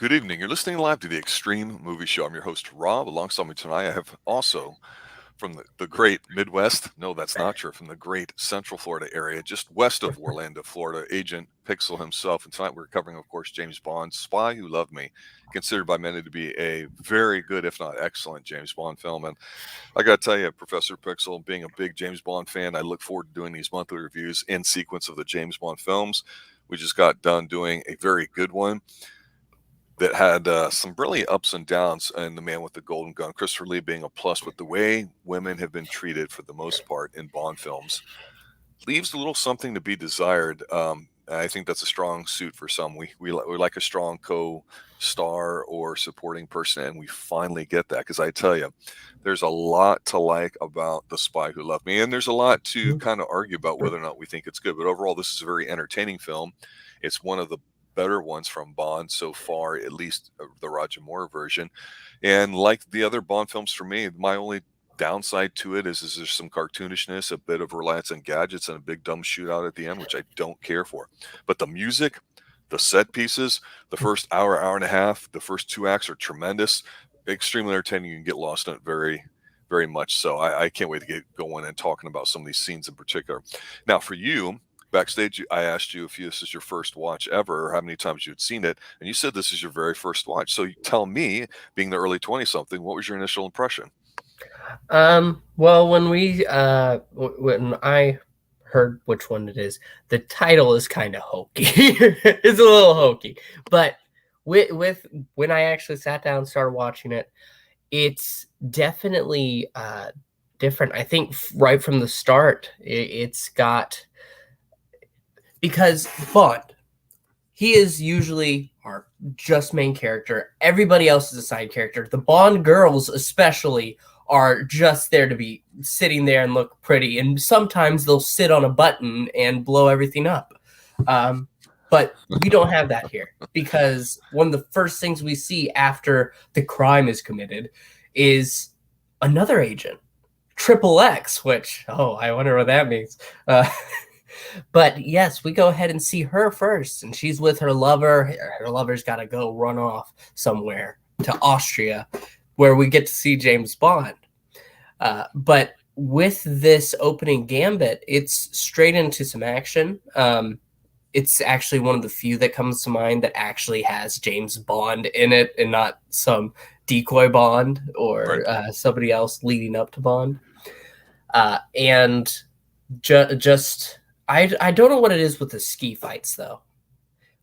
Good evening. You're listening live to the Extreme Movie Show. I'm your host, Rob. Alongside me tonight, I have also from the great Midwest. No, that's not true. From the great Central Florida area, just west of Orlando, Florida, Agent Pixel himself. And tonight we're covering, of course, James Bond, Spy Who Loved Me, considered by many to be a very good, if not excellent, James Bond film. And I got to tell you, Professor Pixel, being a big James Bond fan, I look forward to doing these monthly reviews in sequence of the James Bond films. We just got done doing a very good one that had some really ups and downs, and The Man with the Golden Gun, Christopher Lee being a plus, with the way women have been treated for the most part in Bond films leaves a little something to be desired. I think that's a strong suit for some. We like a strong co-star or supporting person, and we finally get that, because I tell you, there's a lot to like about The Spy Who Loved Me, and there's a lot to kind of argue about whether or not we think it's good. But overall, this is a very entertaining film. It's one of the better ones from Bond so far, at least the Roger Moore version. And like the other Bond films for me, my only downside to it is there's some cartoonishness, a bit of reliance on gadgets, and a big dumb shootout at the end, which I don't care for. But the music, the set pieces, the first hour and a half, the first two acts are tremendous, extremely entertaining. You can get lost in it very, very much so. I can't wait to get going and talking about some of these scenes in particular. Now, for you, backstage, I asked you if this is your first watch ever, or how many times you had seen it, and you said this is your very first watch. So you tell me, being the early 20-something, what was your initial impression? Well, when I heard which one it is, the title is kind of hokey. It's a little hokey, but with when I actually sat down and started watching it, it's definitely different. I think right from the start, it's got, because Bond, he is usually our just main character. Everybody else is a side character. The Bond girls, especially, are just there to be sitting there and look pretty. And sometimes they'll sit on a button and blow everything up. But we don't have that here, because one of the first things we see after the crime is committed is another agent, Triple X, which, I wonder what that means. But yes, we go ahead and see her first, and she's with her lover. Her lover's got to go run off somewhere to Austria, where we get to see James Bond. But with this opening gambit, it's straight into some action. It's actually one of the few that comes to mind that actually has James Bond in it, and not some decoy Bond or somebody else leading up to Bond. And just... I don't know what it is with the ski fights, though.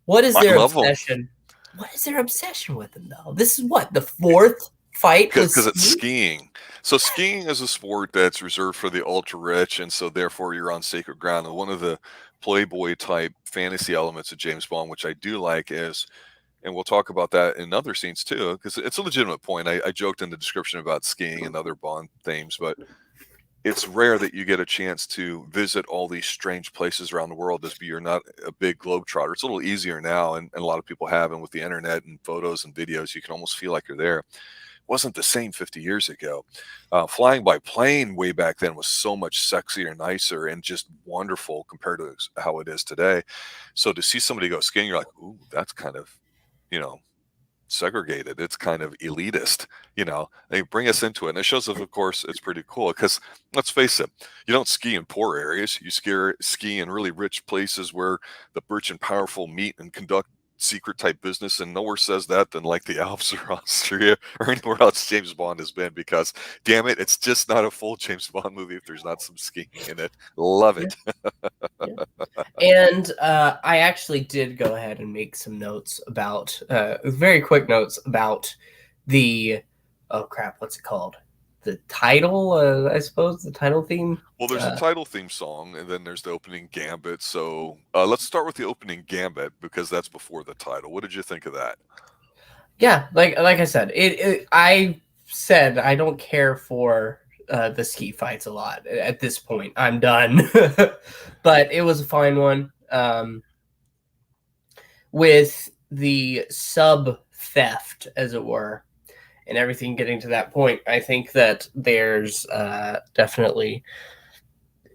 What is their obsession? What is their obsession with them, though? This is what, the fourth fight? Because it's skiing. So skiing is a sport that's reserved for the ultra rich, and so therefore you're on sacred ground. And one of the Playboy type fantasy elements of James Bond, which I do like, is, and we'll talk about that in other scenes too, because it's a legitimate point. I joked in the description about skiing and other Bond themes, but it's rare that you get a chance to visit all these strange places around the world as you're not a big globetrotter. It's a little easier now, and a lot of people have, and with the internet and photos and videos, you can almost feel like you're there. It wasn't the same 50 years ago. Flying by plane way back then was so much sexier, nicer, and just wonderful compared to how it is today. So to see somebody go skiing, you're like, ooh, that's kind of, segregated. It's kind of elitist, they bring us into it, and it shows us, of course, it's pretty cool, because let's face it, you don't ski in poor areas. You ski in really rich places where the rich and powerful meet and conduct secret type business, and nowhere says that than like the Alps or Austria or anywhere else James Bond has been, because damn it, it's just not a full James Bond movie if there's not some skiing in it. Love it. And I actually did go ahead and make some notes about very quick notes about the what's it called, the title, I suppose, the title theme. Well, there's a title theme song, and then there's the opening gambit. So let's start with the opening gambit, because that's before the title. What did you think of that? Yeah, like I said, I said I don't care for the ski fights a lot at this point. I'm done. But it was a fine one. With the sub theft, as it were, and everything getting to that point, I think that there's definitely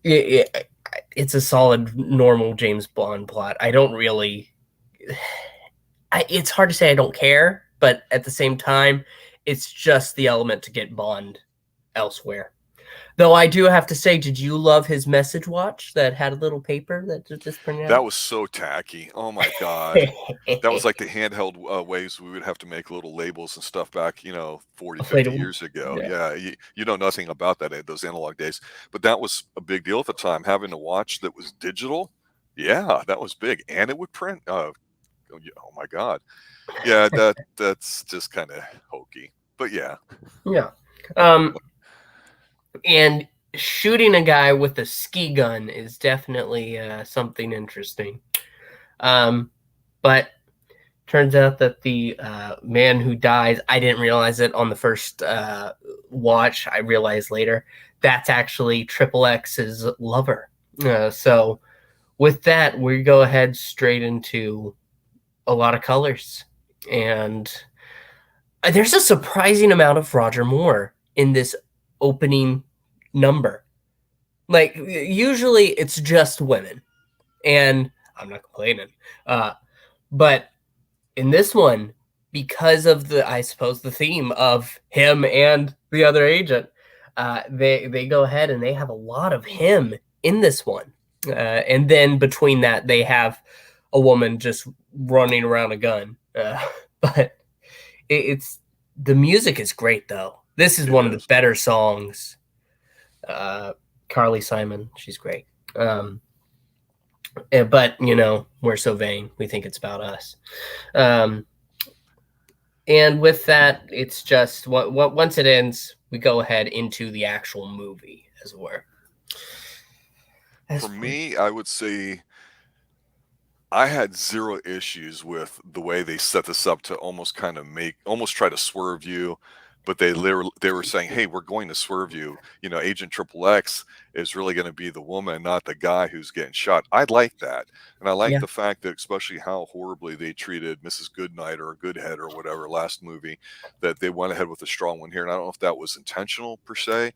it's a solid, normal James Bond plot. I don't really it's hard to say I don't care, but at the same time, it's just the element to get Bond elsewhere. Though I do have to say, did you love his message watch that had a little paper that just printed That out? was so tacky. Oh my God. That was like the handheld ways we would have to make little labels and stuff back, 40, 50 Inflatable. years ago. Yeah. Yeah, you know nothing about that, those analog days. But that was a big deal at the time. Having a watch that was digital, yeah, that was big. And it would print. Oh my God. Yeah, that's just kind of hokey. But yeah. Yeah. And shooting a guy with a ski gun is definitely something interesting. But turns out that the man who dies, I didn't realize it on the first watch. I realized later that's actually Triple X's lover. So with that, we go ahead straight into a lot of colors. And there's a surprising amount of Roger Moore in this opening number. Like, usually it's just women. And I'm not complaining. But in this one, because of I suppose, the theme of him and the other agent, they go ahead and they have a lot of him in this one. And then between that, they have a woman just running around a gun. But it's the music is great, though. This is one of the better songs. Carly Simon, she's great. But we're so vain, we think it's about us. And with that, it's just once it ends, we go ahead into the actual movie, as it were. For me, I would say I had zero issues with the way they set this up to almost try to swerve you, but they were saying, "Hey, we're going to swerve you." Agent Triple X is really going to be the woman, not the guy who's getting shot. I like that, and I like the fact that, especially how horribly they treated Mrs. Goodnight or Goodhead or whatever last movie, that they went ahead with a strong one here. And I don't know if that was intentional per se,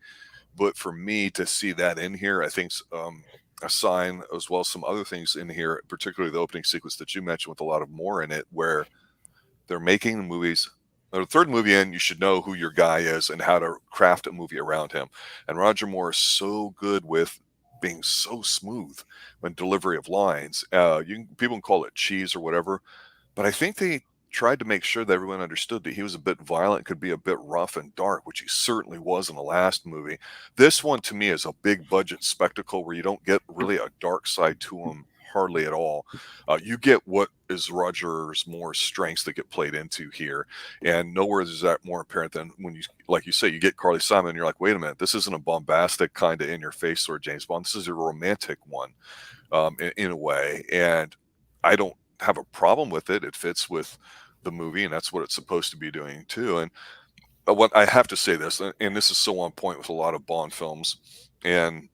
but for me to see that in here, I think a sign, as well as some other things in here, particularly the opening sequence that you mentioned with a lot of more in it, where they're making the movies. The third movie in, you should know who your guy is and how to craft a movie around him. And Roger Moore is so good with being so smooth when delivery of lines. People can call it cheese or whatever, but I think they tried to make sure that everyone understood that he was a bit violent, could be a bit rough and dark, which he certainly was in the last movie. This one, to me, is a big budget spectacle where you don't get really a dark side to him hardly at all. You get what is Roger Moore's strengths that get played into here, and nowhere is that more apparent than when you, like you say, you get Carly Simon, and you're like, wait a minute, this isn't a bombastic kind of in your face sort of James Bond. This is a romantic one, in a way, and I don't have a problem with it. It fits with the movie, and that's what it's supposed to be doing too. And what I have to say this, and this is so on point with a lot of Bond films, and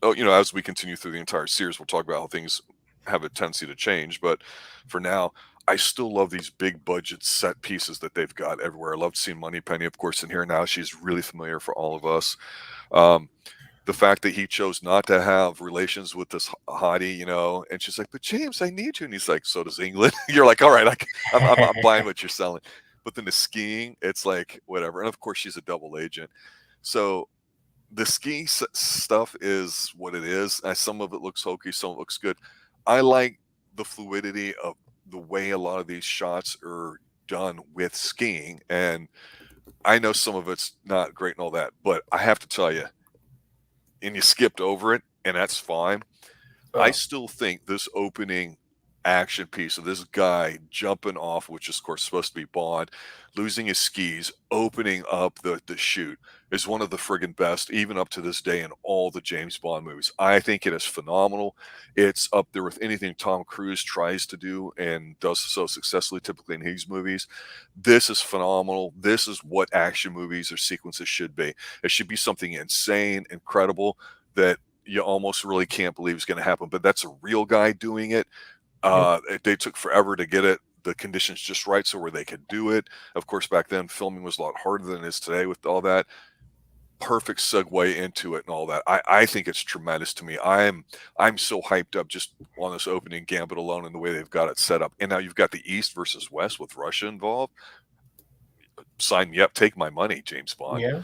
as we continue through the entire series, we'll talk about how things have a tendency to change. But for now, I still love these big budget set pieces that they've got everywhere. I loved seeing Moneypenny, of course, in here now. She's really familiar for all of us. The fact that he chose not to have relations with this hottie, and she's like, "But James, I need you," and he's like, "So does England." You're like, "All right, I'm buying what you're selling." But then the skiing, it's like whatever. And of course, she's a double agent, so the skiing stuff is what it is. Some of it looks hokey, some of it looks good. I like the fluidity of the way a lot of these shots are done with skiing, and I know some of it's not great and all that, but I have to tell you, and you skipped over it, and that's fine. I still think this opening action piece of this guy jumping off, which is of course supposed to be Bond, losing his skis, opening up the chute, is one of the friggin' best, even up to this day, in all the James Bond movies. I think it is phenomenal. It's up there with anything Tom Cruise tries to do and does so successfully, typically in his movies. This is phenomenal. This is what action movies or sequences should be. It should be something insane, incredible, that you almost really can't believe is going to happen. But that's a real guy doing it. They took forever to get the conditions just right so where they could do it. Of course, back then filming was a lot harder than it is today with all that. perfect segue into it and all that. I think it's tremendous to me. I'm so hyped up just on this opening gambit alone and the way they've got it set up. And now you've got the East versus West with Russia involved. Sign me up, take my money, James Bond. Yeah.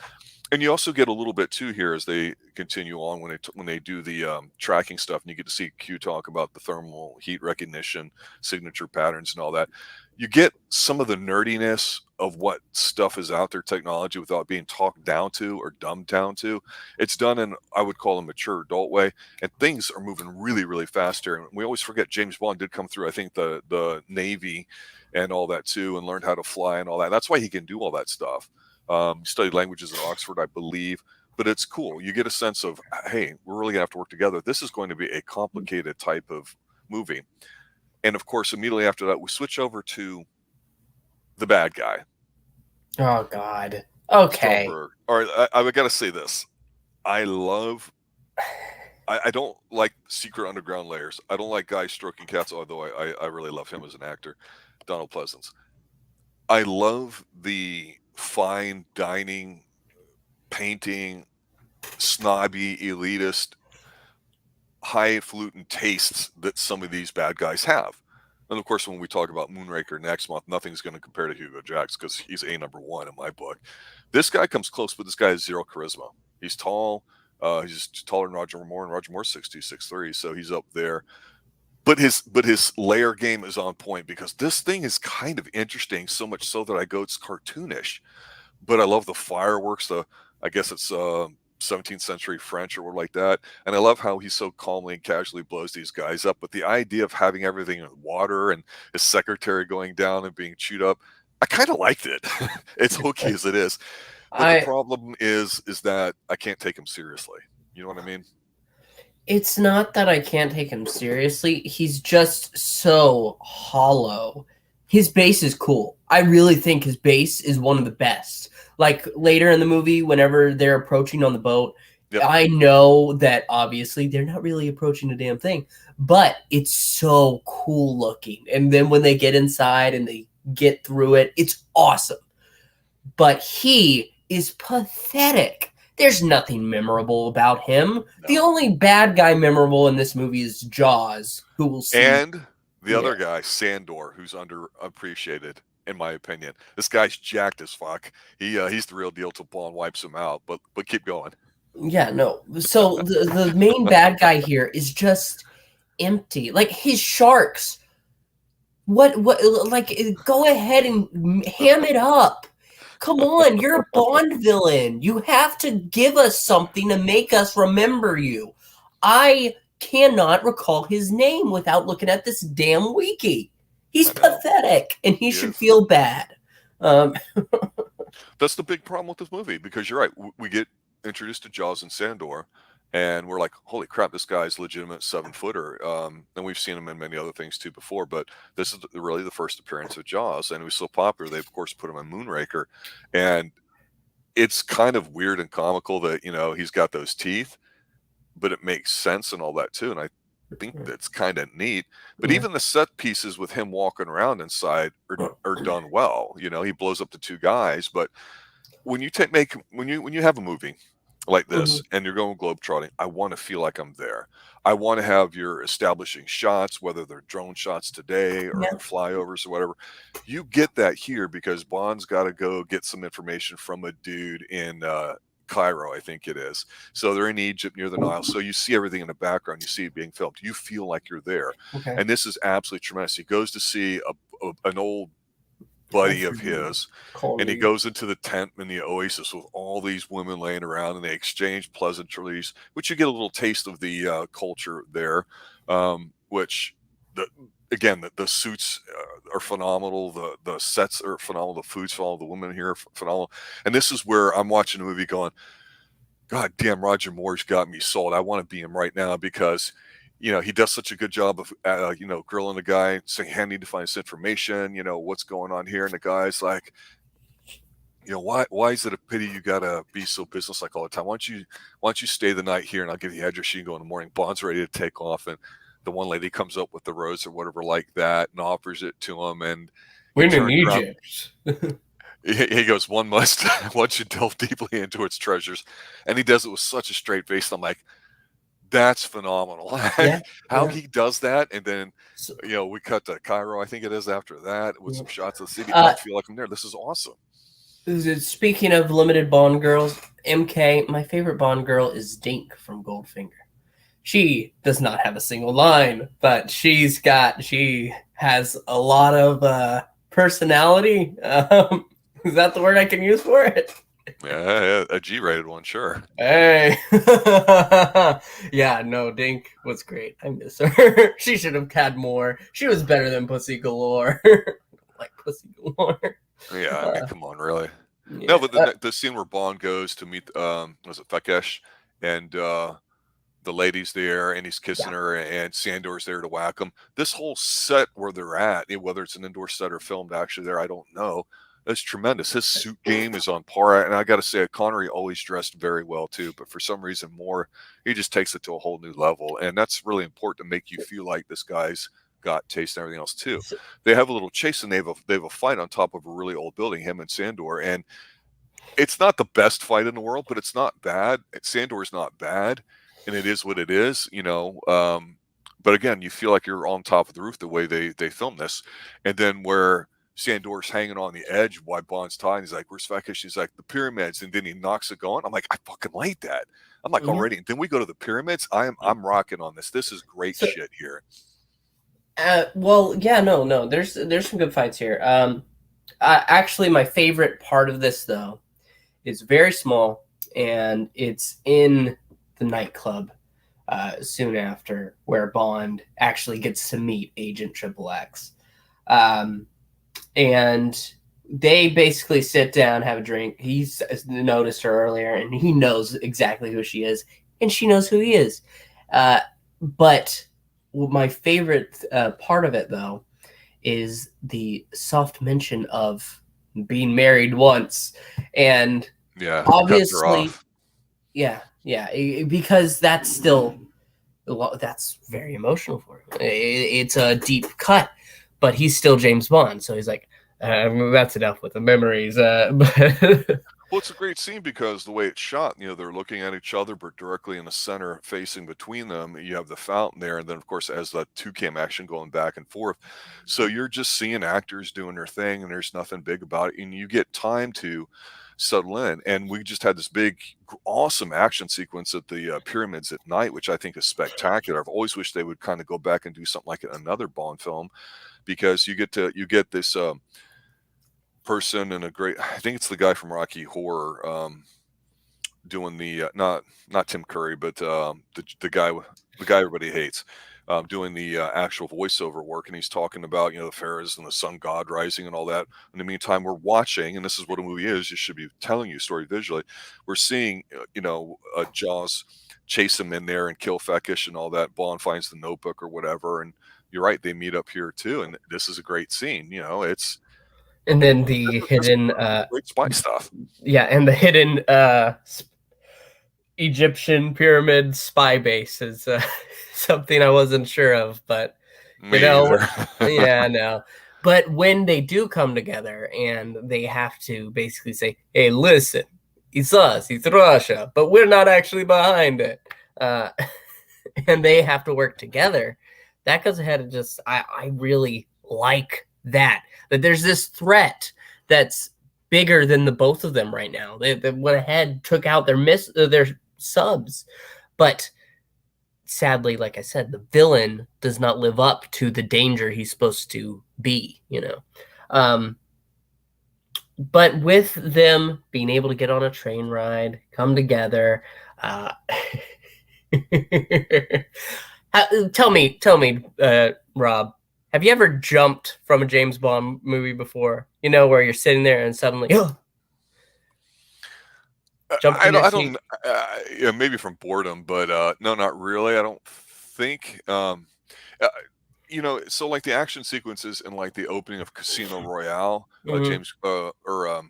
And you also get a little bit too here as they continue on when they do the tracking stuff, and you get to see Q talk about the thermal heat recognition, signature patterns, and all that. You get some of the nerdiness of what stuff is out there, technology, without being talked down to or dumbed down to. It's done in, I would call, a mature adult way, and things are moving really, really fast here. And we always forget James Bond did come through, I think, the Navy and all that too, and learned how to fly and all that. That's why he can do all that stuff. Studied languages at Oxford, I believe, but it's cool. You get a sense of, hey, we're really gonna have to work together. This is going to be a complicated type of movie. And of course, immediately after that, we switch over to the bad guy. Oh God. Okay. Stromberg. All right, I got to say this. I don't like secret underground layers. I don't like guys stroking cats, although I really love him as an actor. Donald Pleasance. I love the fine dining, painting, snobby, elitist, highfalutin tastes that some of these bad guys have. And of course, when we talk about Moonraker next month, nothing's going to compare to Hugo Jax because he's a number one in my book. This guy comes close, but this guy has zero charisma. He's tall. He's taller than Roger Moore, and Roger Moore's 6'2", 6'3", so he's up there. But his layer game is on point because this thing is kind of interesting, so much so that I go, it's cartoonish. But I love the fireworks. I guess it's 17th century French or like that. And I love how he so calmly and casually blows these guys up. But the idea of having everything in water and his secretary going down and being chewed up, I kind of liked it. It's hokey as it is. But the problem is that I can't take him seriously. You know what I mean? It's not that I can't take him seriously. He's just so hollow. His bass is cool. I really think his bass is one of the best. Like later in the movie, whenever they're approaching on the boat, yep. I know that obviously they're not really approaching the damn thing, but it's so cool looking. And then when they get inside and they get through it, it's awesome. But he is pathetic. There's nothing memorable about him. No. The only bad guy memorable in this movie is Jaws, who will see. And the other guy, Sandor, who's underappreciated, in my opinion. This guy's jacked as fuck. He's the real deal till Bond wipes him out. But keep going. Yeah, no. So the main bad guy here is just empty. Like his sharks. What? Like, go ahead and ham it up. Come on, you're a Bond villain. You have to give us something to make us remember you. I cannot recall his name without looking at this damn wiki. He's pathetic, and he should feel bad. That's the big problem with this movie, because you're right. We get introduced to Jaws and Sandor, and we're like, holy crap, this guy's legitimate 7-footer. And we've seen him in many other things too before, but this is really the first appearance of Jaws, and he was so popular, they of course put him in Moonraker. And it's kind of weird and comical that, he's got those teeth, but it makes sense and all that too. And I think that's kind of neat. But even the set pieces with him walking around inside are done well. He blows up the two guys, but when you have a movie like this and you're going globe-trotting, I want to feel like I'm there. I want to have your establishing shots, whether they're drone shots today or flyovers or whatever. You get that here because Bond's got to go get some information from a dude in Cairo, I think it is. So they're in Egypt near the Nile. So you see everything in the background. You see it being filmed. You feel like you're there. Okay. And this is absolutely tremendous. He goes to see an old buddy of his, and he goes into the tent in the oasis with all these women laying around, and they exchange pleasantries, which you get a little taste of the culture there, which the suits are phenomenal, the sets are phenomenal, the food's phenomenal, the women here are phenomenal. And this is where I'm watching the movie going, God damn, Roger Moore's got me sold. I want to be him right now, because he does such a good job of, grilling the guy, saying, hey, I need to find this information, what's going on here. And the guy's like, why is it a pity you got to be so businesslike all the time? Why don't you stay the night here, and I'll give you the address. You can go in the morning. Bond's ready to take off. And the one lady comes up with the rose or whatever like that and offers it to him. And we're in Egypt. he goes, one must, one should delve deeply into its treasures. And he does it with such a straight face. I'm like, that's phenomenal. Yeah, How yeah. he does that. And then, So, we cut to Cairo, I think it is, after that, with some shots of the city. uh, I feel like I'm there. This is awesome. speaking of limited Bond girls, MK, my favorite Bond girl is Dink from Goldfinger. She does not have a single line, but she has a lot of personality. Is that the word I can use for it? Yeah, a G-rated one, sure. Hey. Yeah, no, Dink was great. I miss her. She should have had more. She was better than Pussy Galore. Like Pussy Galore. Yeah, I mean, come on, really. No, Yeah. but the scene where Bond goes to meet, was it Fekesh, and the lady's there, and he's kissing her, and Sandor's there to whack him. This whole set where they're at, whether it's an indoor set or filmed actually there, I don't know. That's tremendous. His suit game is on par, and I got to say, Connery always dressed very well too. But for some reason, he just takes it to a whole new level, and that's really important to make you feel like this guy's got taste and everything else too. They have a little chase, and they have a fight on top of a really old building, him and Sandor, and it's not the best fight in the world, but it's not bad. Sandor's not bad, and it is what it is, but again, you feel like you're on top of the roof the way they film this, and then where Sandor's hanging on the edge while Bond's tying, he's like, "Where's Fekesh?" He's like, "The pyramids," and then he knocks it going. I'm like, I fucking like that. I'm like, already. And then we go to the pyramids. I'm rocking on this. This is great shit here. Well, yeah, no. There's some good fights here. Actually, my favorite part of this though is very small, and it's in the nightclub soon after, where Bond actually gets to meet Agent Triple X, and they basically sit down, have a drink. He's noticed her earlier, and he knows exactly who she is, and she knows who he is. But my favorite part of it, though, is the soft mention of being married once, and obviously, yeah, because that's very emotional for him. It's a deep cut, but he's still James Bond, so he's like, that's enough with the memories. Well, it's a great scene because the way it's shot, they're looking at each other, but directly in the center, facing between them, you have the fountain there, and then of course as the 2-cam action going back and forth, so you're just seeing actors doing their thing, and there's nothing big about it, and you get time to settle in. And we just had this big, awesome action sequence at the pyramids at night, which I think is spectacular. I've always wished they would kind of go back and do something like another Bond film, because you get this. Person and I think it's the guy from Rocky Horror, doing the not Tim Curry, but the guy everybody hates, doing the actual voiceover work, and he's talking about the pharaohs and the sun god rising and all that. In the meantime, we're watching, and this is what a movie is. You should be telling you a story visually. We're seeing Jaws chase him in there and kill Fekesh and all that. Bond finds the notebook or whatever, and you're right, they meet up here too, and this is a great scene. It's. And then the hidden great spy stuff. Yeah, and the hidden Egyptian pyramid spy base is something I wasn't sure of, but yeah, no. But when they do come together and they have to basically say, "Hey, listen, it's us, it's Russia, but we're not actually behind it," and they have to work together, that goes ahead and just I really like that there's this threat that's bigger than the both of them right now. They went ahead, took out their subs, but sadly, like I said, the villain does not live up to the danger he's supposed to be, but with them being able to get on a train ride, come together, tell me, Rob, have you ever jumped from a James Bond movie before? Where you're sitting there and suddenly, I don't. Yeah, maybe from boredom, but no, not really. I don't think. So like the action sequences and like the opening of Casino Royale, James or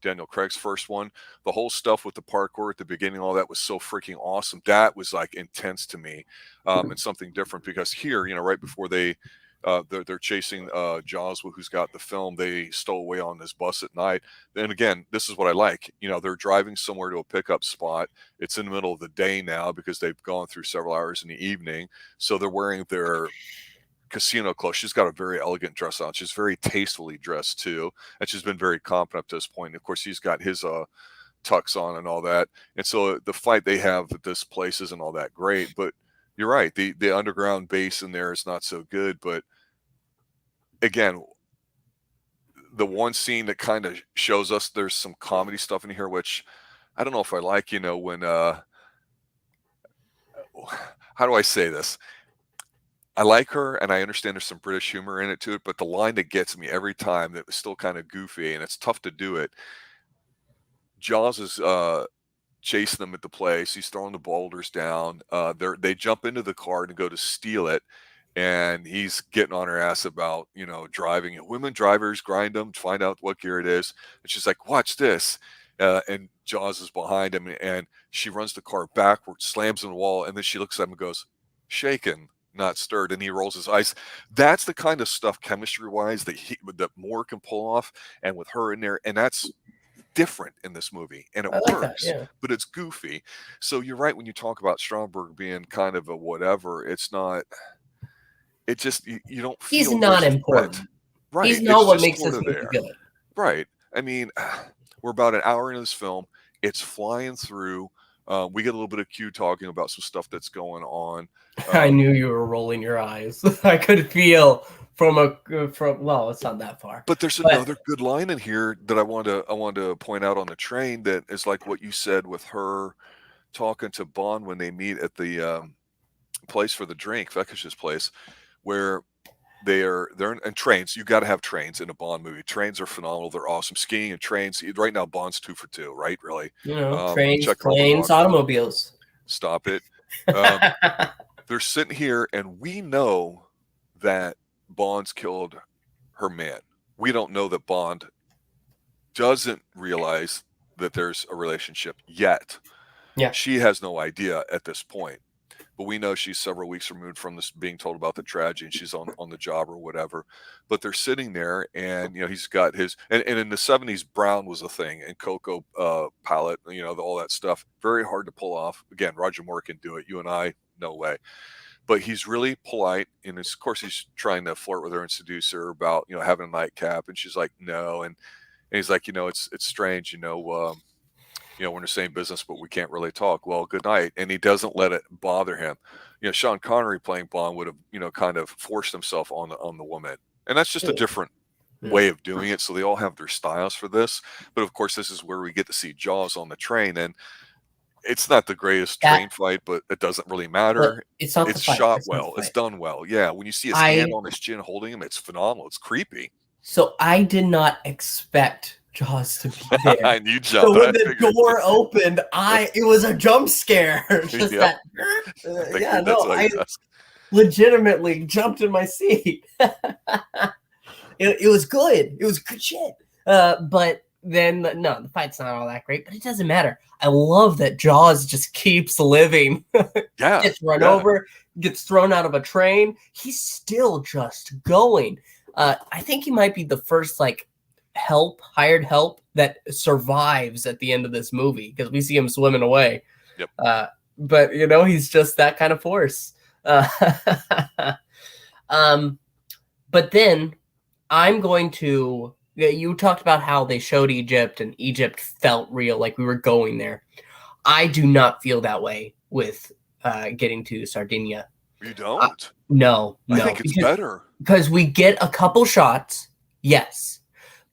Daniel Craig's first one, the whole stuff with the parkour at the beginning, all that was so freaking awesome. That was like intense to me, and something different, because here, right before they they're chasing Jaws, who's got the film. They stole away on this bus at night. And again, this is what I like. They're driving somewhere to a pickup spot. It's in the middle of the day now because they've gone through several hours in the evening. So they're wearing their casino clothes. She's got a very elegant dress on. She's very tastefully dressed too, and she's been very confident up to this point. Of course, he's got his tux on and all that. And so the fight they have at this place isn't all that great. But you're right. The underground base in there is not so good. But again, the one scene that kind of shows us there's some comedy stuff in here, which I don't know if I like. When how do I say this? I like her, and I understand there's some British humor in it to it, but the line that gets me every time that was still kind of goofy, and it's tough to do it. Jaws is chasing them at the place. He's throwing the boulders down. They jump into the car to go to steal it, and he's getting on her ass about driving. Women drivers grind them to find out what gear it is, and she's like, "Watch this." And Jaws is behind him, and she runs the car backwards, slams in the wall, and then she looks at him and goes, "Shaken, not stirred," and he rolls his eyes. That's the kind of stuff chemistry-wise that Moore can pull off, and with her in there, and that's different in this movie, and it like works, that, yeah. but it's goofy. So you're right when you talk about Stromberg being kind of a whatever. It's not. It just you don't feel he's not important. Right? He's not what makes this this movie good. Right. I mean, we're about an hour into this film. It's flying through. We get a little bit of Q talking about some stuff that's going on. I knew you were rolling your eyes. I could feel from well, it's not that far. But there's another good line in here that I want to point out on the train that is like what you said with her talking to Bond when they meet at the place for the drink, Fekish's place, where they're in trains. You got to have trains in a Bond movie. Trains are phenomenal. They're awesome. Skiing and trains. Right now, Bond's 2 for 2, right? Really. Trains, planes, automobiles. Stop it. They're sitting here, and we know that Bond's killed her man. We don't know that Bond doesn't realize that there's a relationship yet. Yeah. She has no idea at this point. But we know she's several weeks removed from this being told about the tragedy, and she's on the job or whatever. But they're sitting there, and he's got his and in the 70s, brown was a thing, and cocoa palette, all that stuff. Very hard to pull off. Again, Roger Moore can do it. You and I, no way. But he's really polite, and of course he's trying to flirt with her and seduce her about having a nightcap, and she's like no, and he's like it's strange, we're in the same business, but we can't really talk. Well, good night. And he doesn't let it bother him. Sean Connery playing Bond would have, kind of forced himself on the woman. And that's just a different way of doing it. So they all have their styles for this. But of course, this is where we get to see Jaws on the train. And it's not the greatest train fight, but it doesn't really matter. It's not it's shot well. It's done well. Yeah. When you see his hand on his chin holding him, it's phenomenal. It's creepy. So I did not expect Jaws to be there. And you jumped. So when the door opened, it was a jump scare. Just yep. I legitimately jumped in my seat. It was good. It was good shit. But then the fight's not all that great, but it doesn't matter. I love that Jaws just keeps living. Yeah. Gets run over, gets thrown out of a train. He's still just going. I think he might be the first hired help that survives at the end of this movie, because we see him swimming away. Yep. But he's just that kind of force. But then I'm going to. You talked about how they showed Egypt, and Egypt felt real, like we were going there. I do not feel that way with getting to Sardinia. You don't? No. I think it's better. Because we get a couple shots, yes.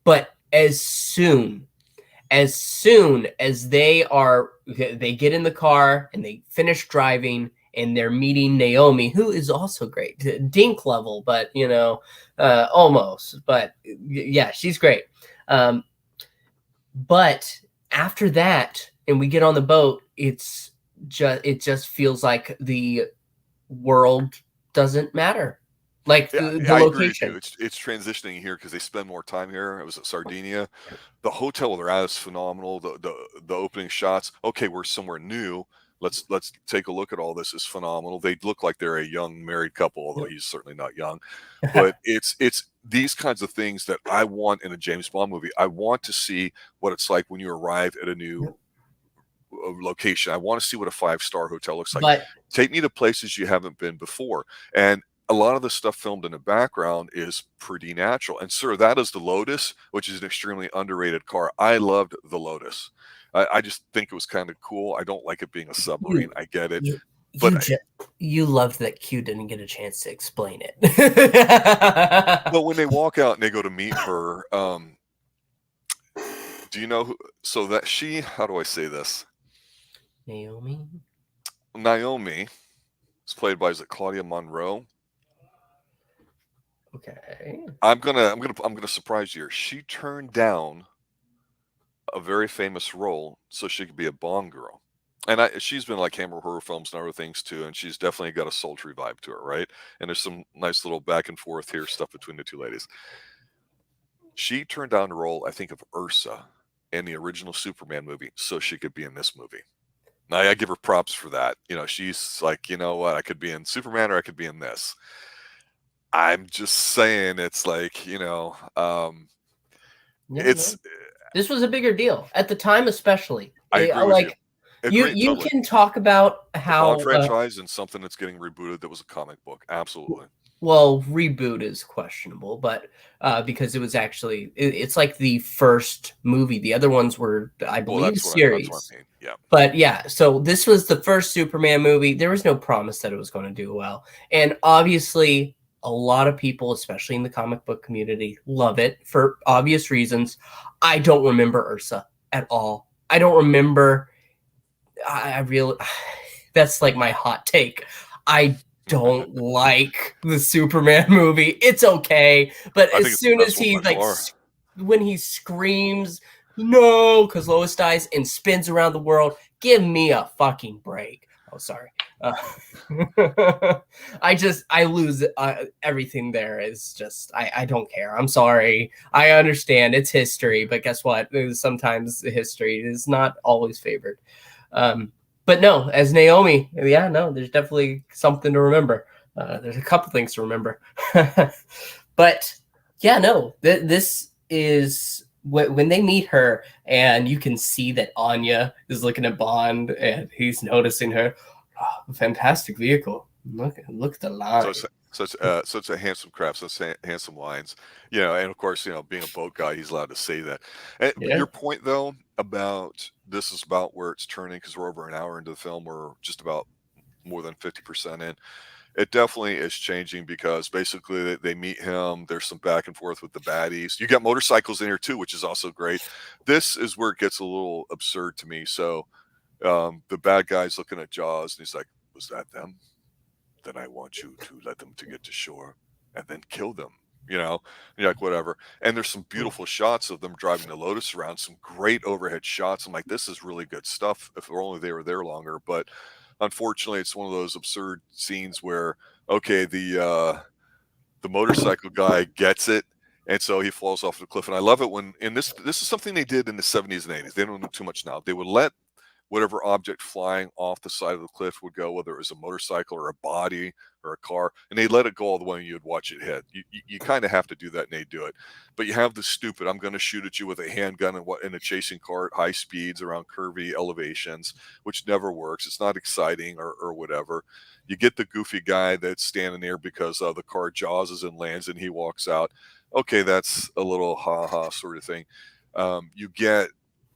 But as soon as they get in the car and they finish driving and they're meeting Naomi, who is also great, Dink level, but almost. But yeah, she's great. But after that, and we get on the boat, it just feels like the world doesn't matter. Like the location. It's transitioning here because they spend more time here. It was at Sardinia. The hotel they're at is phenomenal. The opening shots. Okay, we're somewhere new, Let's take a look at all this. Is phenomenal. They look like they're a young married couple, although he's certainly not young. But it's these kinds of things that I want in a James Bond movie. I want to see what it's like when you arrive at a new location. I want to see what a 5-star hotel looks like. But Take me to places you haven't been before. And a lot of the stuff filmed in the background is pretty natural. And sir, that is the Lotus, which is an extremely underrated car. I loved the Lotus. I just think it was kind of cool. I don't like it being a submarine. I get it. But you loved that Q didn't get a chance to explain it. well, when they walk out and they go to meet her, do you know who? So that she, how do I say this? Naomi is played by, is it Claudia Munro? Okay. I'm gonna surprise you here. She turned down a very famous role so she could be a Bond girl. And she's been like Hammer horror films and other things too, and she's definitely got a sultry vibe to her, right? And there's some nice little back and forth here stuff between the two ladies. She turned down the role, I think, of Ursa in the original Superman movie so she could be in this movie. Now, I give her props for that. You know, she's like, you know what, I could be in Superman or I could be in this. I'm just saying, it's like, you know, this was a bigger deal at the time, especially. I agree with you. You totally can talk about how Bond franchise and something that's getting rebooted that was a comic book. Absolutely. Well, reboot is questionable, but because it was actually it's like the first movie. The other ones were, I believe, series. That's what I mean. Yeah. But yeah, so this was the first Superman movie. There was no promise that it was going to do well, and obviously, a lot of people, especially in the comic book community, love it for obvious reasons. I don't remember Ursa at all. I don't remember. I really, that's like my hot take. I don't like the Superman movie. It's okay, but as soon as he when he screams no because Lois dies and spins around the world, give me a fucking break. Oh, sorry. I lose everything. There is just I don't care. I'm sorry. I understand it's history, but guess what? Sometimes the history is not always favored. But no, as Naomi, yeah, no, there's definitely something to remember. There's a couple things to remember. But yeah, no, this is when they meet her and you can see that Anya is looking at Bond and he's noticing her. Oh, fantastic vehicle. Look at the line. Such a handsome craft, such handsome lines, you know, and of course, you know, being a boat guy, he's allowed to say that. And your point though about this is about where it's turning, because we're over an hour into the film, we're just about more than 50% in. It definitely is changing because basically they meet him. There's some back and forth with the baddies. You got motorcycles in here too, which is also great. This is where it gets a little absurd to me. So the bad guy's looking at Jaws and he's like, was that them? Then I want you to let them to get to shore and then kill them, you know, and you're like, whatever. And there's some beautiful shots of them driving the Lotus around, some great overhead shots. I'm like, this is really good stuff. If only they were there longer. But unfortunately, it's one of those absurd scenes where, okay, the motorcycle guy gets it, and so he falls off the cliff. And I love it when, and this is something they did in the 70s and 80s. They don't do too much now. They would let whatever object flying off the side of the cliff would go, whether it was a motorcycle or a body or a car, and they let it go all the way and you'd watch it hit. You kind of have to do that, and they do it. But you have the stupid, I'm going to shoot at you with a handgun in a chasing car at high speeds around curvy elevations, which never works. It's not exciting or whatever. You get the goofy guy that's standing there because the car jawses and lands and he walks out. Okay, that's a little ha-ha sort of thing. You get,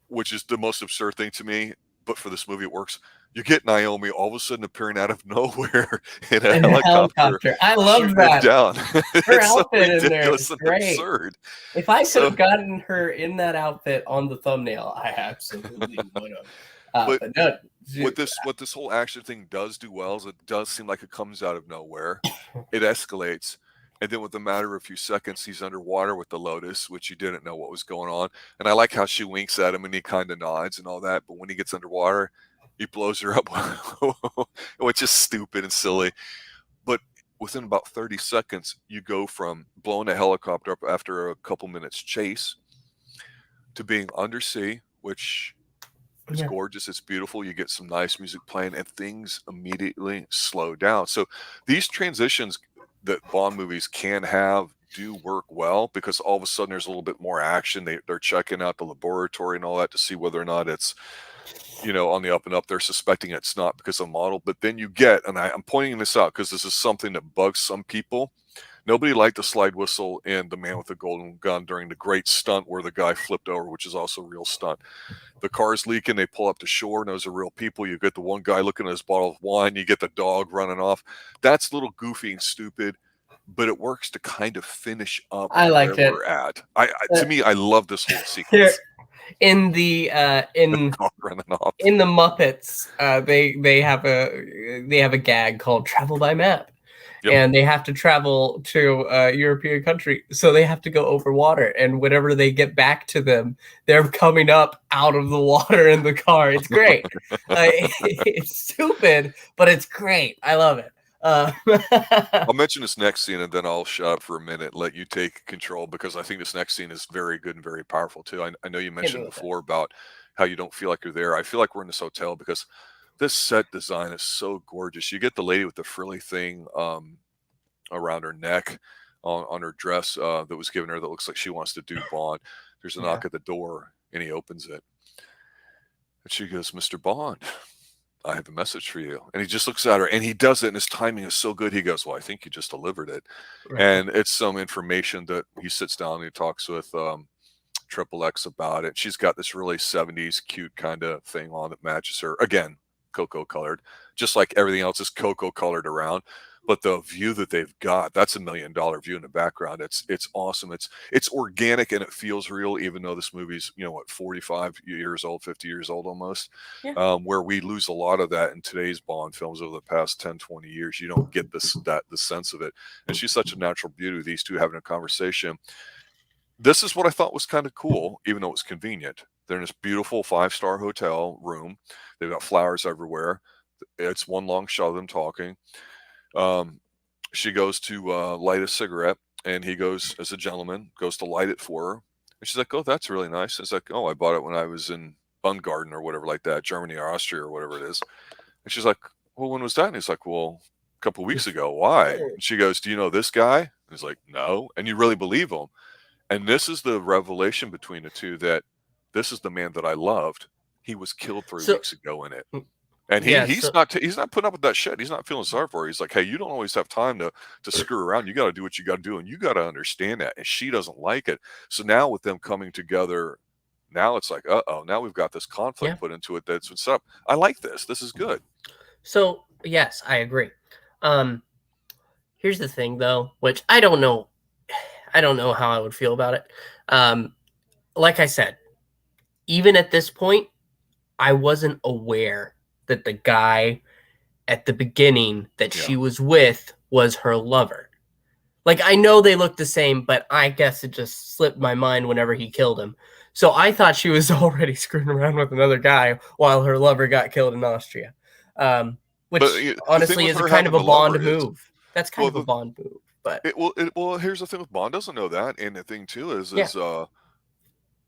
which is the most absurd thing to me, but for this movie it works. You get Naomi all of a sudden appearing out of nowhere in a helicopter. I love that. Down. Her outfit in there is great. Absurd. If I could have gotten her in that outfit on the thumbnail, I absolutely would have. But no, what this whole action thing does do well is it does seem like it comes out of nowhere. It escalates. And then with a matter of a few seconds, he's underwater with the Lotus, which you didn't know what was going on. And I like how she winks at him and he kind of nods and all that. But when he gets underwater, he blows her up, which is stupid and silly. But within about 30 seconds, you go from blowing a helicopter up after a couple minutes chase to being undersea, which It's gorgeous. It's beautiful. You get some nice music playing, and things immediately slow down. So these transitions that Bond movies can have do work well, because all of a sudden there's a little bit more action. They're checking out the laboratory and all that to see whether or not it's, on the up and up. They're suspecting it's not because of the model. But then you get, and I'm pointing this out because this is something that bugs some people. Nobody liked the slide whistle in The Man with the Golden Gun during the great stunt where the guy flipped over, which is also a real stunt. The car's leaking, they pull up to shore, and those are real people. You get the one guy looking at his bottle of wine, you get the dog running off. That's a little goofy and stupid, but it works to kind of finish up I where liked it. we're at. To me, I love this whole sequence. In the Dog running off. in the Muppets, they have a gag called Travel by Map. Yep. And they have to travel to a European country, so they have to go over water. And whenever they get back to them, they're coming up out of the water in the car. It's great. It's stupid, but it's great. I love it. I'll mention this next scene, and then I'll shut up for a minute, let you take control, because I think this next scene is very good and very powerful too. I know you mentioned before about how you don't feel like you're there. I feel like we're in this hotel because this set design is so gorgeous. You get the lady with the frilly thing around her neck on her dress that was given her that looks like she wants to do Bond. There's a knock at the door, and he opens it. And she goes, "Mr. Bond, I have a message for you." And he just looks at her, and he does it, and his timing is so good. He goes, "Well, I think you just delivered it." Right. And it's some information that he sits down and he talks with Triple X about it. She's got this really 70s cute kind of thing on that matches her. Again, cocoa colored, just like everything else is cocoa colored around. But the view that they've got, that's $1 million view in the background. It's awesome. It's organic, and it feels real, even though this movie's, 45 years old, 50 years old almost, where we lose a lot of that in today's Bond films over the past 10, 20 years. You don't get the sense of it. And she's such a natural beauty, these two having a conversation. This is what I thought was kind of cool, even though it's convenient. They're in this beautiful 5-star hotel room. They've got flowers everywhere. It's one long shot of them talking. She goes to light a cigarette, and he goes, as a gentleman, goes to light it for her. And she's like, "Oh, that's really nice." It's like, "Oh, I bought it when I was in Bungarten or whatever like that, Germany or Austria or whatever it is." And she's like, "Well, when was that?" And he's like, "Well, a couple of weeks ago." "Why?" And she goes, "Do you know this guy?" And he's like, "No." And you really believe him. And this is the revelation between the two, that this is the man that I loved. He was killed 3 weeks ago in it. And he's not putting up with that shit. He's not feeling sorry for her. He's like, "Hey, you don't always have time to screw around. You got to do what you got to do, and you got to understand that." And she doesn't like it. So now with them coming together, now it's like, now we've got this conflict put into it. That's what's up. I like this. This is good. So yes, I agree. Here's the thing, though, which I don't know how I would feel about it. Like I said, even at this point, I wasn't aware that the guy at the beginning that she was with was her lover. Like, I know they look the same, but I guess it just slipped my mind whenever he killed him. So I thought she was already screwing around with another guy while her lover got killed in Austria. Which honestly is a kind of a Bond move. That's kind of a Bond move. But well, here's the thing with Bond doesn't know that, and the thing too is the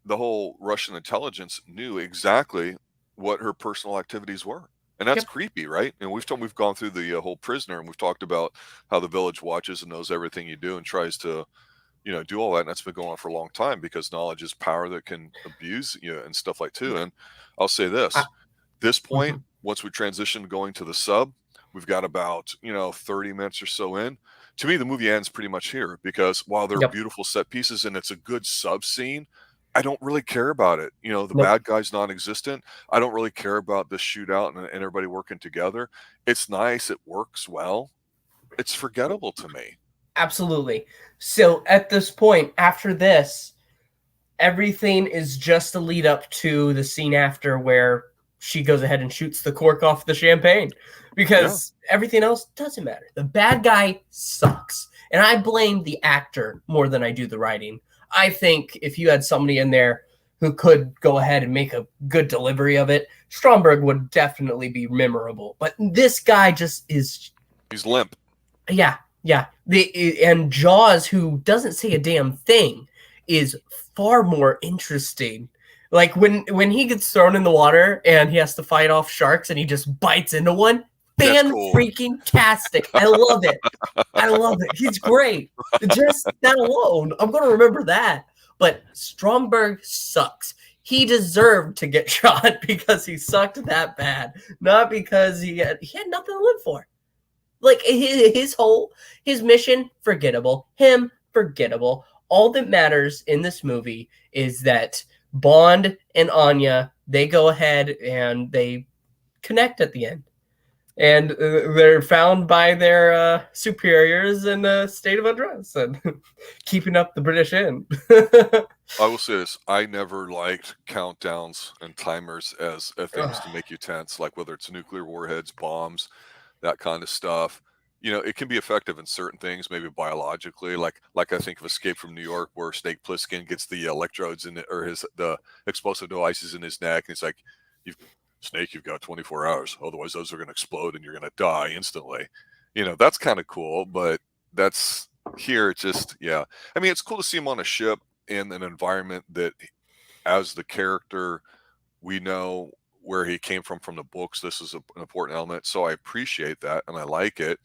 whole Russian intelligence knew exactly what her personal activities were, and that's creepy, right? And we've gone through the whole Prisoner, and we've talked about how the Village watches and knows everything you do and tries to, do all that, and that's been going on for a long time because knowledge is power that can abuse you and stuff like too. And I'll say this point, once we transition going to the sub, we've got about 30 minutes or so in. To me, the movie ends pretty much here because while they're beautiful set pieces and it's a good sub scene, I don't really care about it. The bad guy's non-existent. I don't really care about this shootout and everybody working together. It's nice. It works well. It's forgettable to me. Absolutely. So at this point, after this, everything is just a lead up to the scene after where she goes ahead and shoots the cork off the champagne because everything else doesn't matter. The bad guy sucks. And I blame the actor more than I do the writing. I think if you had somebody in there who could go ahead and make a good delivery of it, Stromberg would definitely be memorable. But this guy just is... He's limp. Yeah. And Jaws, who doesn't say a damn thing, is far more interesting Like when he gets thrown in the water and he has to fight off sharks and he just bites into one. That's Fan cool. freaking tastic. I love it. I love it. He's great. Just that alone, I'm gonna remember that. But Stromberg sucks. He deserved to get shot because he sucked that bad, not because he had nothing to live for. Like his mission, forgettable. Him, forgettable. All that matters in this movie is that Bond and Anya, they go ahead and they connect at the end. And they're found by their superiors in a state of undress and keeping up the British end. I will say this: I never liked countdowns and timers as things to make you tense, like whether it's nuclear warheads, bombs, that kind of stuff. You know, it can be effective in certain things, maybe biologically, like I think of Escape from New York, where Snake Plissken gets the electrodes in it, or the explosive devices in his neck, and he's like, "You've Snake, you've got 24 hours, otherwise those are going to explode and you're going to die instantly." You know, that's kind of cool, but that's here. It's just, yeah. I mean, it's cool to see him on a ship in an environment that, as the character, we know where he came from the books. This is an important element, so I appreciate that and I like it.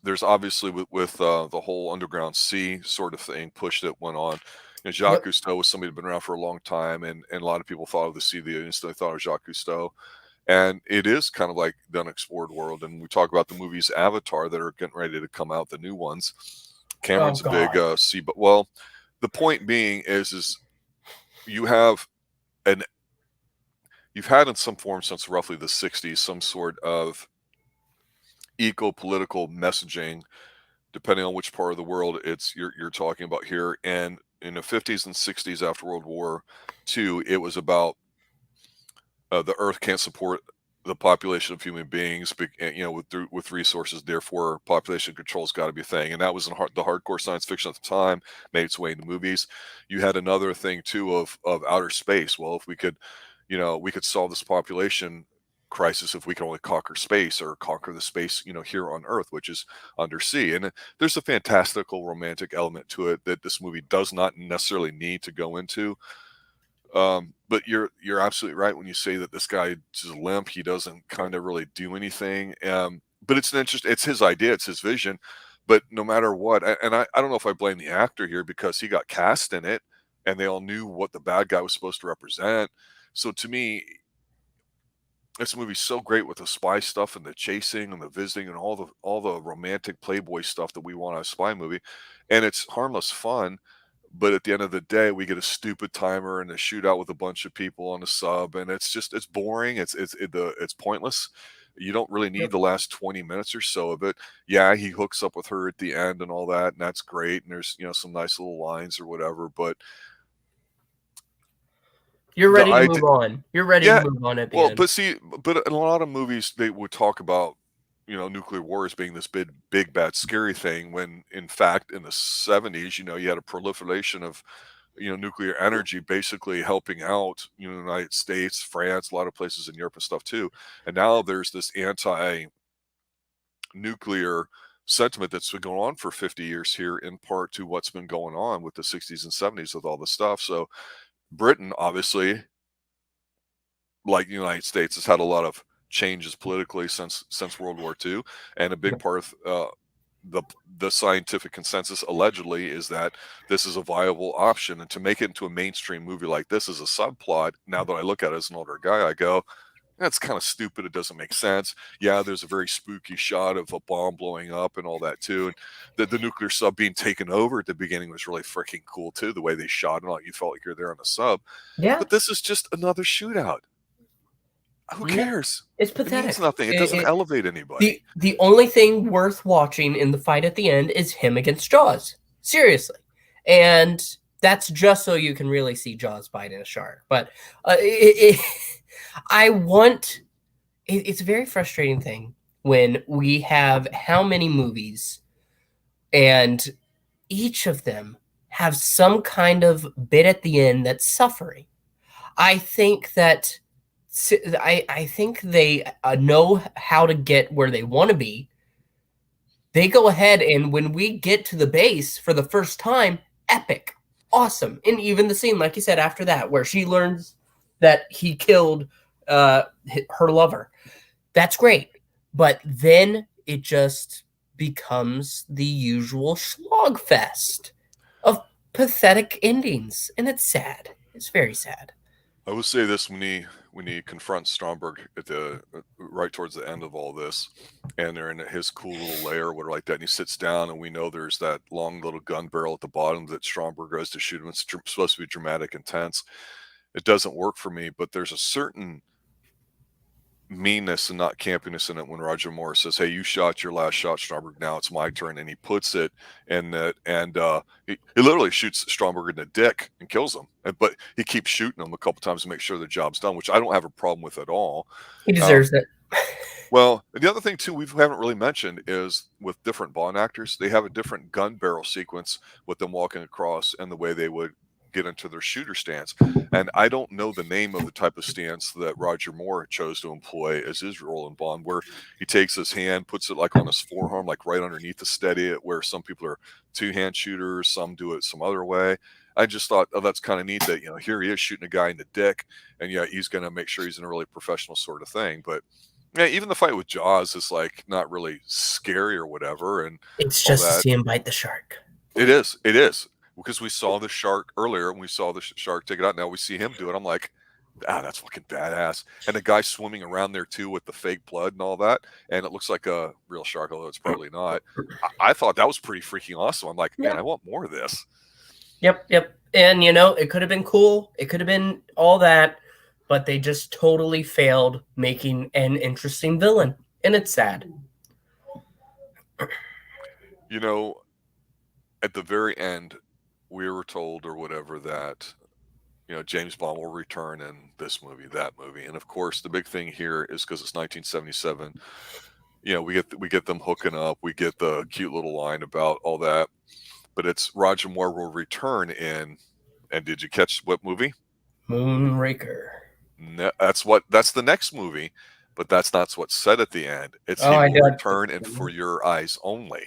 There's obviously with the whole underground sea sort of thing push that went on. You know, Jacques Cousteau was somebody who'd been around for a long time, and a lot of people thought of the sea. They instantly thought of Jacques Cousteau, and it is kind of like the unexplored world. And we talk about the movies Avatar that are getting ready to come out, the new ones. Cameron's a big sea, but well, the point being is you have you've had in some form since roughly the 60s some sort of eco-political messaging, depending on which part of the world you're talking about here. And in the 50s and 60s after World War II, it was about the Earth can't support the population of human beings, you know, with resources. Therefore, population control's got to be a thing, and that was the hardcore science fiction at the time. Made its way into movies. You had another thing too of outer space. Well, if we could, you know, we could solve this population crisis if we can only conquer space, or conquer the space, you know, here on Earth, which is undersea. And there's a fantastical romantic element to it that this movie does not necessarily need to go into. But you're absolutely right when you say that this guy is limp. He doesn't kind of really do anything. But it's it's his idea, it's his vision. But no matter what, and I don't know if I blame the actor here, because he got cast in it and they all knew what the bad guy was supposed to represent. So to me, this movie's so great with the spy stuff and the chasing and the visiting and all the romantic playboy stuff that we want out of a spy movie. And it's harmless fun. But at the end of the day, we get a stupid timer and a shootout with a bunch of people on a sub, and it's boring. It's pointless. You don't really need the last 20 minutes or so of it. Yeah, he hooks up with her at the end and all that, and that's great. And there's, you know, some nice little lines or whatever. But you're ready to move on. You're ready to move on at the end. But see, but in a lot of movies, they would talk about, you know, nuclear war as being this big bad scary thing, when in fact in the 70s, you know, you had a proliferation of, you know, nuclear energy basically helping out, you know, the United States, France, a lot of places in Europe and stuff too. And now there's this anti-nuclear sentiment that's been going on for 50 years here, in part to what's been going on with the 60s and 70s with all this stuff. So Britain, obviously, like the United States, has had a lot of changes politically since World War II, and a big part of the scientific consensus allegedly is that this is a viable option. And to make it into a mainstream movie like this as a subplot, now that I look at it as an older guy, I go, that's kind of stupid. It doesn't make sense. Yeah, there's a very spooky shot of a bomb blowing up and all that too, and the nuclear sub being taken over at the beginning was really freaking cool too. The way they shot it, you felt like you're there on the sub. Yeah, but this is just another shootout. Who cares? It's pathetic. It means nothing. It doesn't elevate anybody. The only thing worth watching in the fight at the end is him against Jaws. Seriously. And that's just so you can really see Jaws biting a shark. But it's a very frustrating thing when we have how many movies, and each of them have some kind of bit at the end that's suffering. I think that I think they know how to get where they want to be. They go ahead, and when we get to the base for the first time, epic. awesome. And even the scene, like you said, after that, where she learns that he killed her lover, that's great. But then it just becomes the usual slog fest of pathetic endings, and it's sad. It's very sad. I will say this: when he confronts Stromberg at the right towards the end of all this, and they're in his cool little lair or whatever like that, and he sits down, and we know there's that long little gun barrel at the bottom that Stromberg goes to shoot him. It's supposed to be dramatic, intense. It doesn't work for me, but there's a certain meanness and not campiness in it when Roger Moore says, "Hey, you shot your last shot, Stromberg. Now it's my turn," and he puts it in that, and he literally shoots Stromberg in the dick and kills him. But he keeps shooting him a couple times to make sure the job's done, which I don't have a problem with at all. He deserves it. Well, the other thing too we haven't really mentioned is with different Bond actors, they have a different gun barrel sequence with them walking across and the way they would get into their shooter stance. And I don't know the name of the type of stance that Roger Moore chose to employ as his role in Bond, where he takes his hand, puts it like on his forearm, like right underneath to steady it, where some people are two-hand shooters, some do it some other way. I just thought, oh, that's kind of neat that, here he is shooting a guy in the dick, and yet he's going to make sure he's in a really professional sort of thing. But yeah, even the fight with Jaws is like not really scary or whatever, and It's all just to that. see him bite the shark. It is because we saw the shark earlier, and we saw the shark take it out. Now we see him do it. I'm like, that's fucking badass. And the guy swimming around there too with the fake blood and all that, and it looks like a real shark, although it's probably not. I thought that was pretty freaking awesome. I'm like, man, I want more of this. Yep. And it could have been cool. It could have been all that, but they just totally failed making an interesting villain, and it's sad. At the very end, we were told or whatever that James Bond will return in this movie, that movie, and of course the big thing here is because it's 1977. We get them hooking up, we get the cute little line about all that, but it's Roger Moore will return in, and did you catch what movie? Moonraker. No, that's the next movie, but that's not what's said at the end. It's he will return and for your eyes only.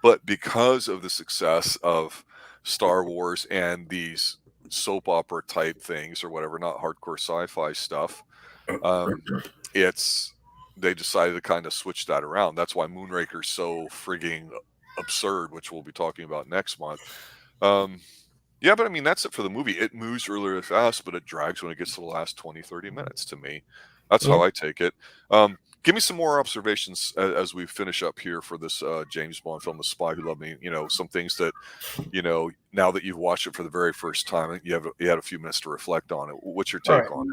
But because of the success of Star Wars and these soap opera type things or whatever, not hardcore sci-fi stuff, they decided to kind of switch that around. That's why Moonraker's so frigging absurd, which we'll be talking about next month. Yeah, but I mean, that's it for the movie. It moves really fast, but it drags when it gets to the last 20, 30 minutes to me. That's how I take it. Give me some more observations as we finish up here for this James Bond film, The Spy Who Loved Me. Some things that, now that you've watched it for the very first time, you had a few minutes to reflect on it. What's your take on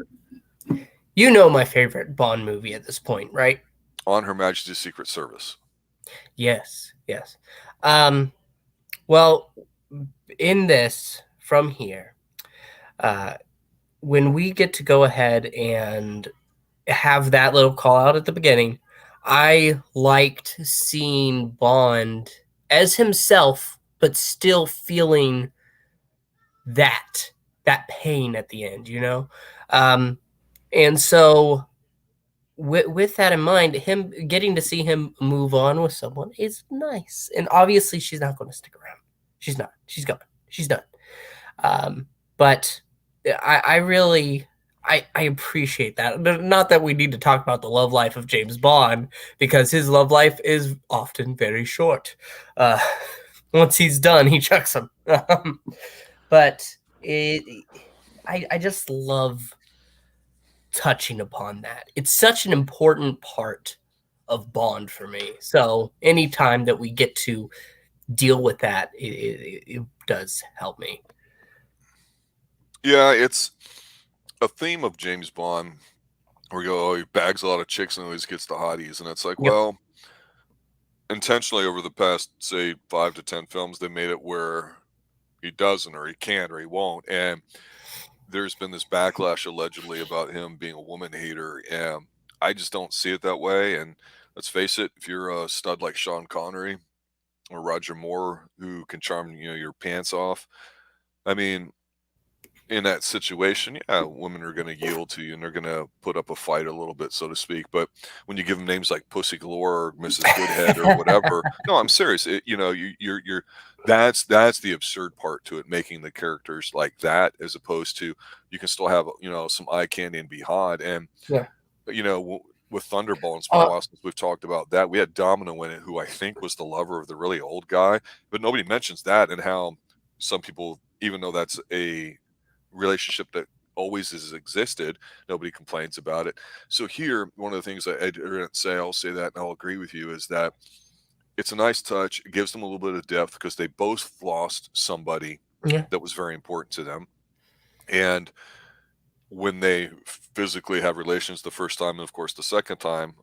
it? My favorite Bond movie at this point, right? On Her Majesty's Secret Service. Yes. Well, in this, from here, when we get to go ahead and have that little call out at the beginning, I liked seeing Bond as himself, but still feeling that pain at the end, and so with that in mind, him getting to see him move on with someone is nice. And obviously she's not going to stick around. She's not. She's gone. She's done. But I really appreciate that. Not that we need to talk about the love life of James Bond, because his love life is often very short. Once he's done, he chucks them. But I just love touching upon that. It's such an important part of Bond for me. So anytime that we get to deal with that, it does help me. Yeah, it's a theme of James Bond where you go, he bags a lot of chicks and always gets the hotties. And it's like, well, intentionally over the past, say, 5 to 10 films, they made it where he doesn't, or he can't, or he won't. And there's been this backlash allegedly about him being a woman hater, and I just don't see it that way. And let's face it, if you're a stud like Sean Connery or Roger Moore, who can charm your pants off, I mean, in that situation, yeah, women are going to yield to you and they're going to put up a fight a little bit, so to speak. But when you give them names like Pussy Galore or Mrs. Goodhead or whatever, no, I'm serious. You're that's the absurd part to it, making the characters like that, as opposed to you can still have some eye candy and be hot. And Yeah. with Thunderball, it's been a Uh, while since we've talked about that. We had Domino in it, who I think was the lover of the really old guy, but nobody mentions that, and how some people, even though that's a relationship that always has existed, nobody complains about it. So here, one of the things I didn't say, I'll say that, and I'll agree with you, is that it's a nice touch. It gives them a little bit of depth because they both lost somebody yeah. that was very important to them. And when they physically have relations the first time, and of course the second time,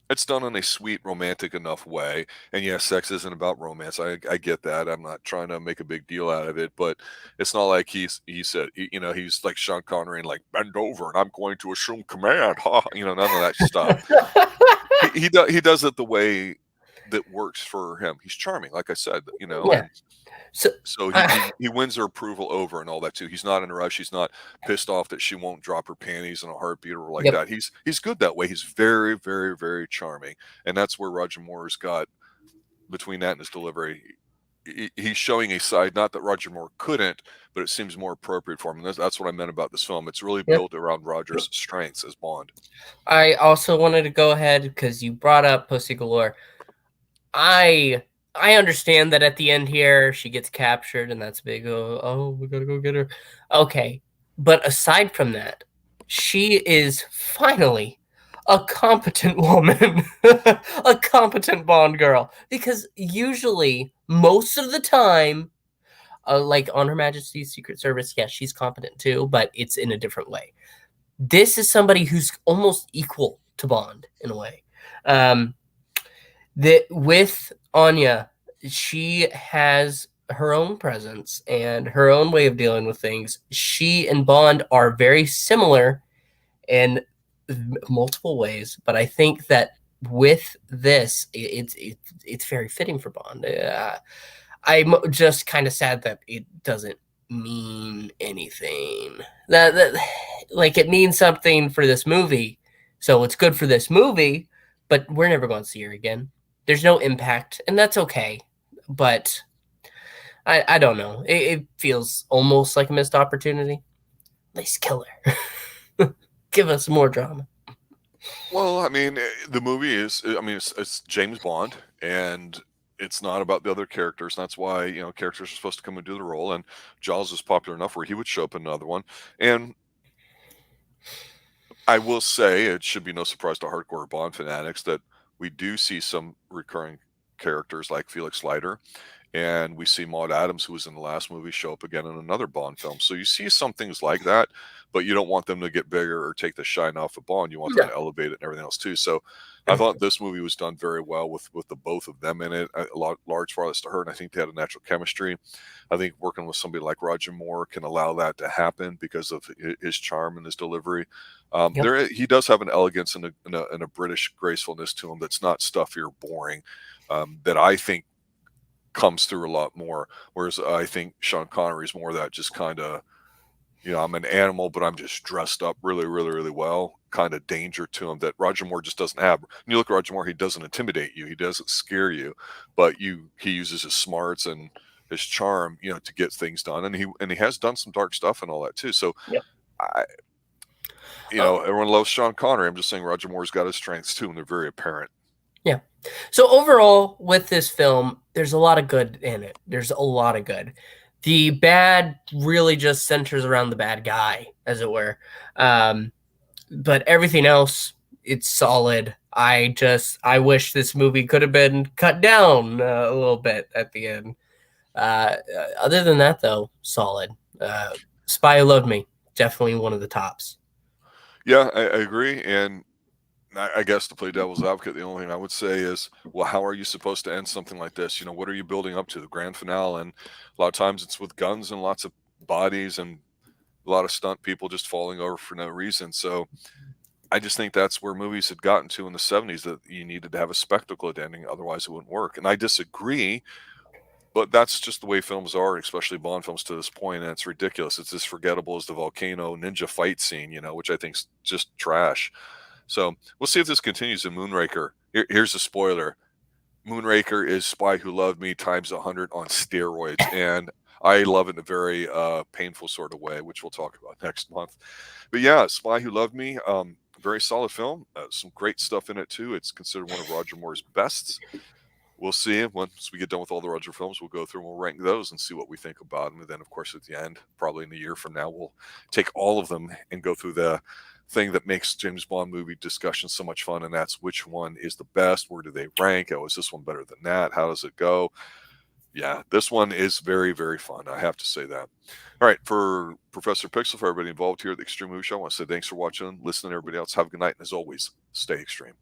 it's done in a sweet, romantic enough way. And yes, sex isn't about romance. I get that. I'm not trying to make a big deal out of it, but it's not like he said, he's like Sean Connery and like, bend over and I'm going to assume command. None of that stuff. He does it the way that works for him. He's charming, like I said, Yeah. and So, so he wins her approval over and all that too. He's not in a rush. He's not pissed off that she won't drop her panties in a heartbeat or like yep. that. He's good that way. He's very, very, very charming, and that's where Roger Moore's got, between that and his delivery, he's showing a side, not that Roger Moore couldn't, but it seems more appropriate for him. And that's what I meant about this film. It's really Yep. built around Roger's strengths as Bond. I also wanted to go ahead because you brought up Pussy Galore. I understand that at the end here she gets captured and that's big. Oh, we gotta go get her. Okay, but aside from that, she is finally a competent woman, a competent Bond girl. Because usually, most of the time, like on Her Majesty's Secret Service, yes, she's competent too, but it's in a different way. This is somebody who's almost equal to Bond in a way. That with Anya, she has her own presence and her own way of dealing with things. She and Bond are very similar in multiple ways, but I think that with this, it's very fitting for Bond. I'm just kind of sad that it doesn't mean anything. That like it means something for this movie, so it's good for this movie. But we're never going to see her again. There's no impact, and that's okay. But I don't know. It feels almost like a missed opportunity. At least kill her. Give us more drama. Well, I mean, the movie is, I mean, it's James Bond, and it's not about the other characters. And that's why, characters are supposed to come and do the role. And Jaws is popular enough where he would show up in another one. And I will say, it should be no surprise to hardcore Bond fanatics that we do see some recurring characters like Felix Leiter, and we see Maud Adams, who was in the last movie, show up again in another Bond film. So you see some things like that, but you don't want them to get bigger or take the shine off of Bond. You want them to elevate it and everything else too. So I thought this movie was done very well with the both of them in it. Large part to her, and I think they had a natural chemistry. I think working with somebody like Roger Moore can allow that to happen because of his charm and his delivery. He does have an elegance and a British gracefulness to him that's not stuffy or boring. That I think comes through a lot more, whereas I think Sean Connery is more of that just kind of, I'm an animal, but I'm just dressed up really, really, really well, kind of danger to him that Roger Moore just doesn't have. When you look at Roger Moore, he doesn't intimidate you, he doesn't scare you, but he uses his smarts and his charm, to get things done, and he has done some dark stuff and all that too. So everyone loves Sean Connery. I'm just saying Roger Moore's got his strengths too, and they're very apparent. Yeah. So overall, with this film, there's a lot of good in it. There's a lot of good. The bad really just centers around the bad guy, as it were. But everything else, it's solid. I wish this movie could have been cut down a little bit at the end. Other than that, though, solid. Spy Who Loved Me, definitely one of the tops. Yeah, I agree. And I guess to play devil's advocate, the only thing I would say is, well, how are you supposed to end something like this? What are you building up to? The grand finale, and a lot of times it's with guns and lots of bodies and a lot of stunt people just falling over for no reason. So I just think that's where movies had gotten to in the 70s, that you needed to have a spectacle at ending, otherwise it wouldn't work. And I disagree But that's just the way films are, especially Bond films to this point, and it's ridiculous. It's as forgettable as the volcano ninja fight scene, which I think's just trash. So we'll see if this continues in Moonraker. Here's a spoiler. Moonraker is Spy Who Loved Me times 100 on steroids, and I love it in a very painful sort of way, which we'll talk about next month. But yeah, Spy Who Loved Me, very solid film. Some great stuff in it too. It's considered one of Roger Moore's bests. We'll see once we get done with all the Roger films. We'll go through and we'll rank those and see what we think about them. And then, of course, at the end, probably in a year from now, we'll take all of them and go through the thing that makes James Bond movie discussion so much fun, and that's which one is the best. Where do they rank? Oh, is this one better than that? How does it go? Yeah, this one is very, very fun. I have to say that. All right, for Professor Pixel, for everybody involved here at the Xtreme Movie Show, I want to say thanks for watching, listening, everybody else. Have a good night, and as always, stay extreme.